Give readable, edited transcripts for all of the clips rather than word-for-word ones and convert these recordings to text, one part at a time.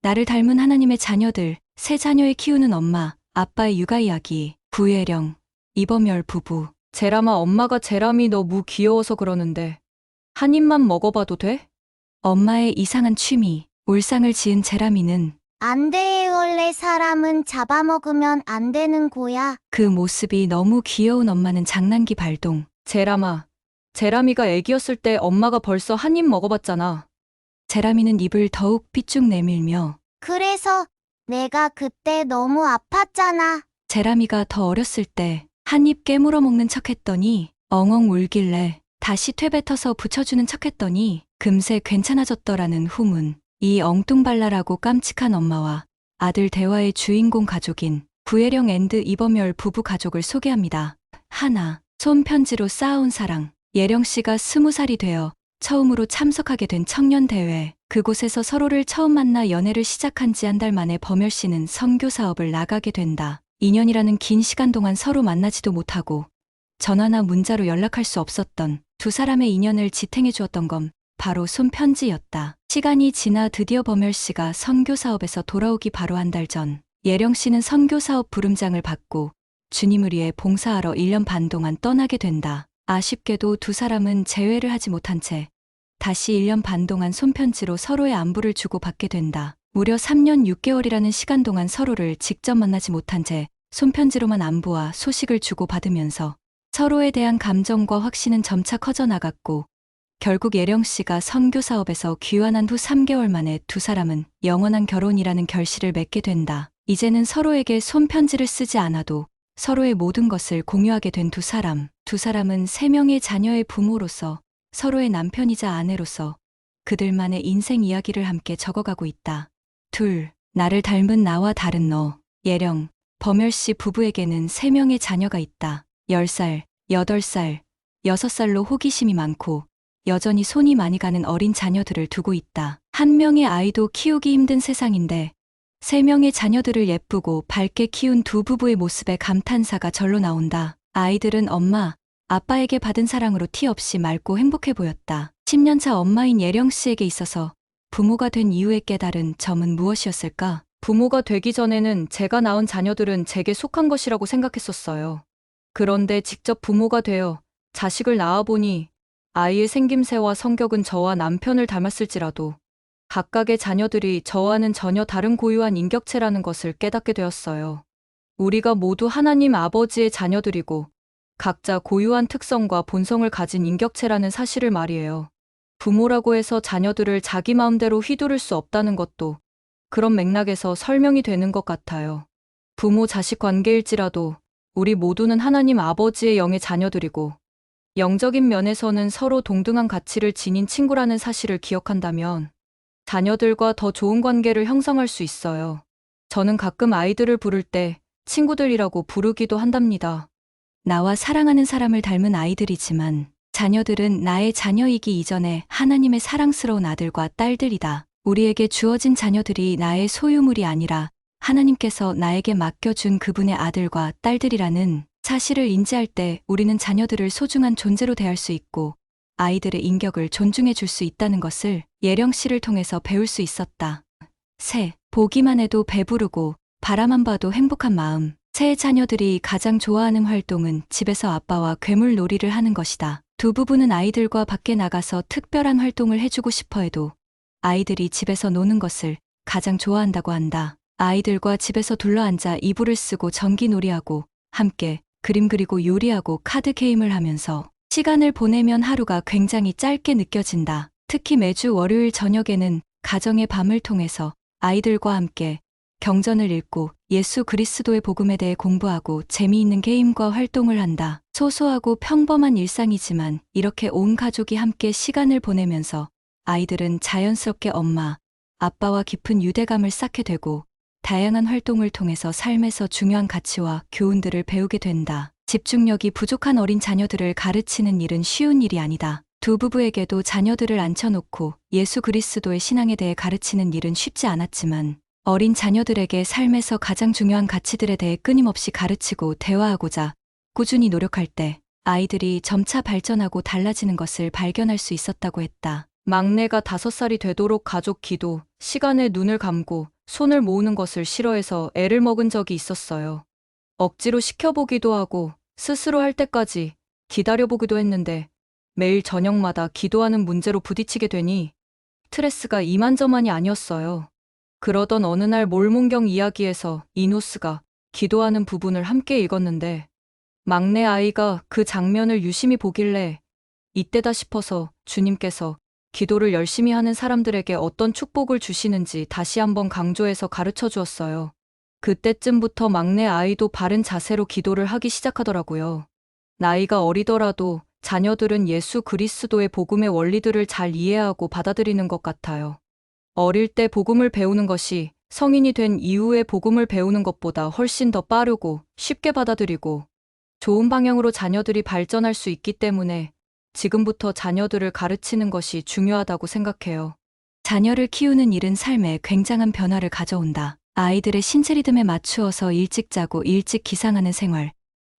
나를 닮은 하나님의 자녀들, 세 자녀를 키우는 엄마, 아빠의 육아 이야기, 구혜령, 이범열 부부. 제람아, 엄마가 제람이 너무 귀여워서 그러는데 한 입만 먹어봐도 돼? 엄마의 이상한 취미, 울상을 지은 제라미는 안 돼, 원래 사람은 잡아먹으면 안 되는 거야. 그 모습이 너무 귀여운 엄마는 장난기 발동. 제람아, 제람이가 애기였을 때 엄마가 벌써 한 입 먹어봤잖아. 제라미는 입을 더욱 삐쭉 내밀며 그래서 내가 그때 너무 아팠잖아. 제라미가 더 어렸을 때 한 입 깨물어 먹는 척 했더니 엉엉 울길래 다시 퇴뱉어서 붙여주는 척 했더니 금세 괜찮아졌더라는 후문. 이 엉뚱발랄하고 깜찍한 엄마와 아들 대화의 주인공 가족인 구혜령 앤드 이범열 부부 가족을 소개합니다. 하나, 손편지로 쌓아온 사랑. 예령 씨가 20살이 되어 처음으로 참석하게 된 청년대회. 그곳에서 서로를 처음 만나 연애를 시작한 지 한 달 만에 범열 씨는 선교 사업을 나가게 된다. 2년이라는 긴 시간 동안 서로 만나지도 못하고 전화나 문자로 연락할 수 없었던 두 사람의 인연을 지탱해 주었던 건 바로 손편지였다. 시간이 지나 드디어 범열 씨가 선교 사업에서 돌아오기 바로 한 달 전, 예령 씨는 선교 사업 부름장을 받고 주님을 위해 봉사하러 1년 반 동안 떠나게 된다. 아쉽게도 두 사람은 재회를 하지 못한 채 다시 1년 반 동안 손편지로 서로의 안부를 주고받게 된다. 무려 3년 6개월이라는 시간 동안 서로를 직접 만나지 못한 채 손편지로만 안부와 소식을 주고받으면서 서로에 대한 감정과 확신은 점차 커져 나갔고 결국 예령 씨가 선교 사업에서 귀환한 후 3개월 만에 두 사람은 영원한 결혼이라는 결실을 맺게 된다. 이제는 서로에게 손편지를 쓰지 않아도 서로의 모든 것을 공유하게 된 두 사람. 두 사람은 3명의 자녀의 부모로서 서로의 남편이자 아내로서 그들만의 인생 이야기를 함께 적어가고 있다. 둘, 나를 닮은 나와 다른 너. 예령, 범열 씨 부부에게는 3명의 자녀가 있다. 10살, 8살, 6살로 호기심이 많고 여전히 손이 많이 가는 어린 자녀들을 두고 있다. 한 명의 아이도 키우기 힘든 세상인데 3명의 자녀들을 예쁘고 밝게 키운 두 부부의 모습에 감탄사가 절로 나온다. 아이들은 엄마, 아빠에게 받은 사랑으로 티 없이 맑고 행복해 보였다. 10년차 엄마인 예령 씨에게 있어서 부모가 된 이후에 깨달은 점은 무엇이었을까? 부모가 되기 전에는 제가 낳은 자녀들은 제게 속한 것이라고 생각했었어요. 그런데 직접 부모가 되어 자식을 낳아보니 아이의 생김새와 성격은 저와 남편을 닮았을지라도 각각의 자녀들이 저와는 전혀 다른 고유한 인격체라는 것을 깨닫게 되었어요. 우리가 모두 하나님 아버지의 자녀들이고 각자 고유한 특성과 본성을 가진 인격체라는 사실을 말이에요. 부모라고 해서 자녀들을 자기 마음대로 휘두를 수 없다는 것도 그런 맥락에서 설명이 되는 것 같아요. 부모 자식 관계일지라도 우리 모두는 하나님 아버지의 영의 자녀들이고 영적인 면에서는 서로 동등한 가치를 지닌 친구라는 사실을 기억한다면 자녀들과 더 좋은 관계를 형성할 수 있어요. 저는 가끔 아이들을 부를 때 친구들이라고 부르기도 한답니다. 나와 사랑하는 사람을 닮은 아이들이지만 자녀들은 나의 자녀이기 이전에 하나님의 사랑스러운 아들과 딸들이다. 우리에게 주어진 자녀들이 나의 소유물이 아니라 하나님께서 나에게 맡겨준 그분의 아들과 딸들이라는 사실을 인지할 때 우리는 자녀들을 소중한 존재로 대할 수 있고 아이들의 인격을 존중해 줄 수 있다는 것을 예령 씨를 통해서 배울 수 있었다. 셋, 보기만 해도 배부르고 바라만 봐도 행복한 마음. 세 자녀들이 가장 좋아하는 활동은 집에서 아빠와 괴물 놀이를 하는 것이다. 두 부부는 아이들과 밖에 나가서 특별한 활동을 해주고 싶어 해도 아이들이 집에서 노는 것을 가장 좋아한다고 한다. 아이들과 집에서 둘러앉아 이불을 쓰고 전기놀이하고 함께 그림 그리고 요리하고 카드 게임을 하면서 시간을 보내면 하루가 굉장히 짧게 느껴진다. 특히 매주 월요일 저녁에는 가정의 밤을 통해서 아이들과 함께 경전을 읽고 예수 그리스도의 복음에 대해 공부하고 재미있는 게임과 활동을 한다. 소소하고 평범한 일상이지만 이렇게 온 가족이 함께 시간을 보내면서 아이들은 자연스럽게 엄마, 아빠와 깊은 유대감을 쌓게 되고 다양한 활동을 통해서 삶에서 중요한 가치와 교훈들을 배우게 된다. 집중력이 부족한 어린 자녀들을 가르치는 일은 쉬운 일이 아니다. 두 부부에게도 자녀들을 앉혀놓고 예수 그리스도의 신앙에 대해 가르치는 일은 쉽지 않았지만 어린 자녀들에게 삶에서 가장 중요한 가치들에 대해 끊임없이 가르치고 대화하고자 꾸준히 노력할 때 아이들이 점차 발전하고 달라지는 것을 발견할 수 있었다고 했다. 막내가 5살이 되도록 가족 기도, 시간에 눈을 감고 손을 모으는 것을 싫어해서 애를 먹은 적이 있었어요. 억지로 시켜보기도 하고 스스로 할 때까지 기다려보기도 했는데 매일 저녁마다 기도하는 문제로 부딪히게 되니 스트레스가 이만저만이 아니었어요. 그러던 어느 날 몰몬경 이야기에서 이노스가 기도하는 부분을 함께 읽었는데 막내 아이가 그 장면을 유심히 보길래 이때다 싶어서 주님께서 기도를 열심히 하는 사람들에게 어떤 축복을 주시는지 다시 한번 강조해서 가르쳐 주었어요. 그때쯤부터 막내 아이도 바른 자세로 기도를 하기 시작하더라고요. 나이가 어리더라도 자녀들은 예수 그리스도의 복음의 원리들을 잘 이해하고 받아들이는 것 같아요. 어릴 때 복음을 배우는 것이 성인이 된 이후에 복음을 배우는 것보다 훨씬 더 빠르고 쉽게 받아들이고 좋은 방향으로 자녀들이 발전할 수 있기 때문에 지금부터 자녀들을 가르치는 것이 중요하다고 생각해요. 자녀를 키우는 일은 삶에 굉장한 변화를 가져온다. 아이들의 신체 리듬에 맞추어서 일찍 자고 일찍 기상하는 생활,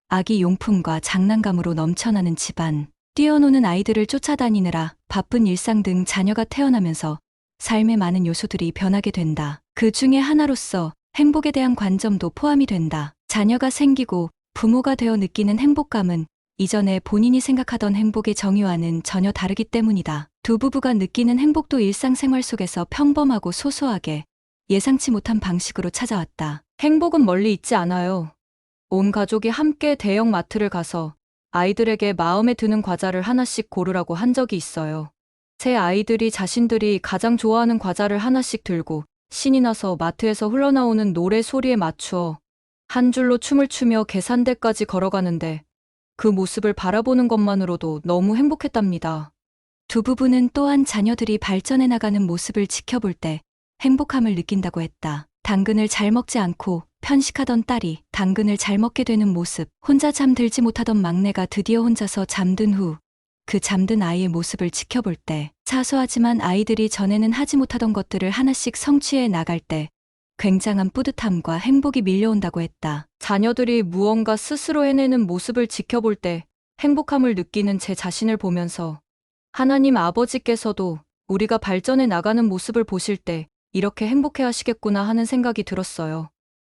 아기 용품과 장난감으로 넘쳐나는 집안, 뛰어노는 아이들을 쫓아다니느라 바쁜 일상 등 자녀가 태어나면서 삶의 많은 요소들이 변하게 된다. 그 중에 하나로서 행복에 대한 관점도 포함이 된다. 자녀가 생기고 부모가 되어 느끼는 행복감은 이전에 본인이 생각하던 행복의 정의와는 전혀 다르기 때문이다. 두 부부가 느끼는 행복도 일상생활 속에서 평범하고 소소하게 예상치 못한 방식으로 찾아왔다. 행복은 멀리 있지 않아요. 온 가족이 함께 대형 마트를 가서 아이들에게 마음에 드는 과자를 하나씩 고르라고 한 적이 있어요. 새 아이들이 자신들이 가장 좋아하는 과자를 하나씩 들고 신이 나서 마트에서 흘러나오는 노래 소리에 맞추어 한 줄로 춤을 추며 계산대까지 걸어가는데 그 모습을 바라보는 것만으로도 너무 행복했답니다. 두 부부는 또한 자녀들이 발전해 나가는 모습을 지켜볼 때 행복함을 느낀다고 했다. 당근을 잘 먹지 않고 편식하던 딸이 당근을 잘 먹게 되는 모습, 혼자 잠들지 못하던 막내가 드디어 혼자서 잠든 후 그 잠든 아이의 모습을 지켜볼 때, 사소하지만 아이들이 전에는 하지 못하던 것들을 하나씩 성취해 나갈 때 굉장한 뿌듯함과 행복이 밀려온다고 했다. 자녀들이 무언가 스스로 해내는 모습을 지켜볼 때 행복함을 느끼는 제 자신을 보면서 하나님 아버지께서도 우리가 발전해 나가는 모습을 보실 때 이렇게 행복해 하시겠구나 하는 생각이 들었어요.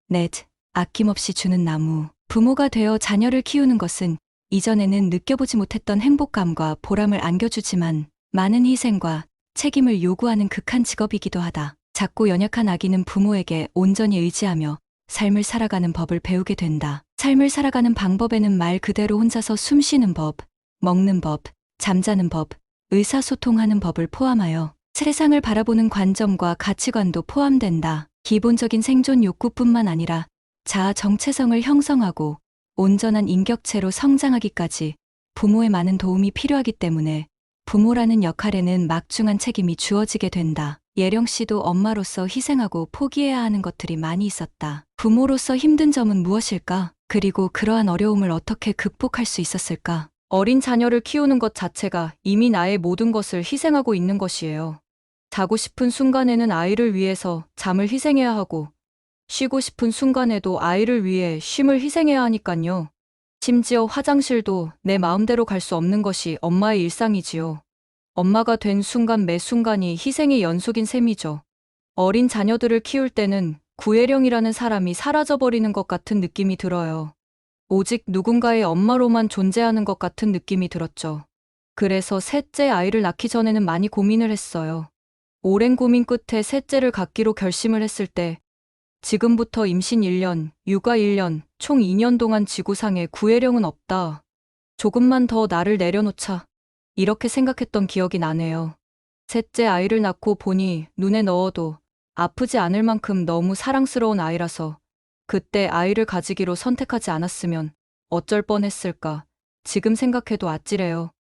넷, 아낌없이 주는 나무. 부모가 되어 자녀를 키우는 것은 이전에는 느껴보지 못했던 행복감과 보람을 안겨주지만 많은 희생과 책임을 요구하는 극한 직업이기도 하다. 작고 연약한 아기는 부모에게 온전히 의지하며 삶을 살아가는 법을 배우게 된다. 삶을 살아가는 방법에는 말 그대로 혼자서 숨 쉬는 법, 먹는 법, 잠자는 법, 의사소통하는 법을 포함하여 세상을 바라보는 관점과 가치관도 포함된다. 기본적인 생존 욕구뿐만 아니라 자아 정체성을 형성하고 온전한 인격체로 성장하기까지 부모의 많은 도움이 필요하기 때문에 부모라는 역할에는 막중한 책임이 주어지게 된다. 예령 씨도 엄마로서 희생하고 포기해야 하는 것들이 많이 있었다. 부모로서 힘든 점은 무엇일까? 그리고 그러한 어려움을 어떻게 극복할 수 있었을까? 어린 자녀를 키우는 것 자체가 이미 나의 모든 것을 희생하고 있는 것이에요. 자고 싶은 순간에는 아이를 위해서 잠을 희생해야 하고 쉬고 싶은 순간에도 아이를 위해 쉼을 희생해야 하니깐요. 심지어 화장실도 내 마음대로 갈 수 없는 것이 엄마의 일상이지요. 엄마가 된 순간 매 순간이 희생의 연속인 셈이죠. 어린 자녀들을 키울 때는 구혜령이라는 사람이 사라져버리는 것 같은 느낌이 들어요. 오직 누군가의 엄마로만 존재하는 것 같은 느낌이 들었죠. 그래서 셋째 아이를 낳기 전에는 많이 고민을 했어요. 오랜 고민 끝에 셋째를 갖기로 결심을 했을 때 지금부터 임신 1년, 육아 1년, 총 2년 동안 지구상에 구혜령은 없다. 조금만 더 나를 내려놓자. 이렇게 생각했던 기억이 나네요. 셋째 아이를 낳고 보니 눈에 넣어도 아프지 않을 만큼 너무 사랑스러운 아이라서 그때 아이를 가지기로 선택하지 않았으면 어쩔 뻔했을까. 지금 생각해도 아찔해요.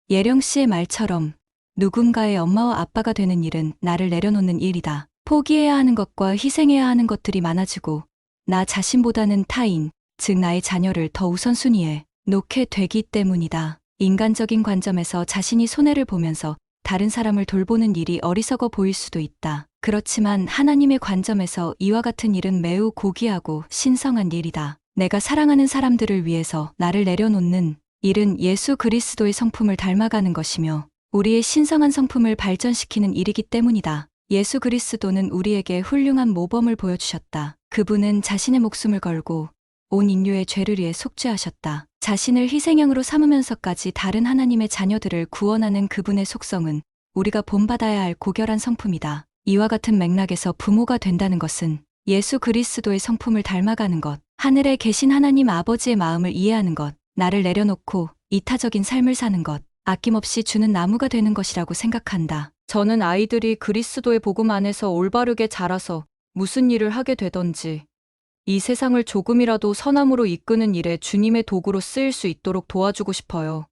예령 씨의 말처럼 누군가의 엄마와 아빠가 되는 일은 나를 내려놓는 일이다. 포기해야 하는 것과 희생해야 하는 것들이 많아지고 나 자신보다는 타인, 즉 나의 자녀를 더 우선순위에 놓게 되기 때문이다. 인간적인 관점에서 자신이 손해를 보면서 다른 사람을 돌보는 일이 어리석어 보일 수도 있다. 그렇지만 하나님의 관점에서 이와 같은 일은 매우 고귀하고 신성한 일이다. 내가 사랑하는 사람들을 위해서 나를 내려놓는 일은 예수 그리스도의 성품을 닮아가는 것이며 우리의 신성한 성품을 발전시키는 일이기 때문이다. 예수 그리스도는 우리에게 훌륭한 모범을 보여주셨다. 그분은 자신의 목숨을 걸고 온 인류의 죄를 위해 속죄하셨다. 자신을 희생양으로 삼으면서까지 다른 하나님의 자녀들을 구원하는 그분의 속성은 우리가 본받아야 할 고결한 성품이다. 이와 같은 맥락에서 부모가 된다는 것은 예수 그리스도의 성품을 닮아가는 것, 하늘에 계신 하나님 아버지의 마음을 이해하는 것, 나를 내려놓고 이타적인 삶을 사는 것, 아낌없이 주는 나무가 되는 것이라고 생각한다. 저는 아이들이 그리스도의 복음 안에서 올바르게 자라서 무슨 일을 하게 되던지 이 세상을 조금이라도 선함으로 이끄는 일에 주님의 도구로 쓰일 수 있도록 도와주고 싶어요.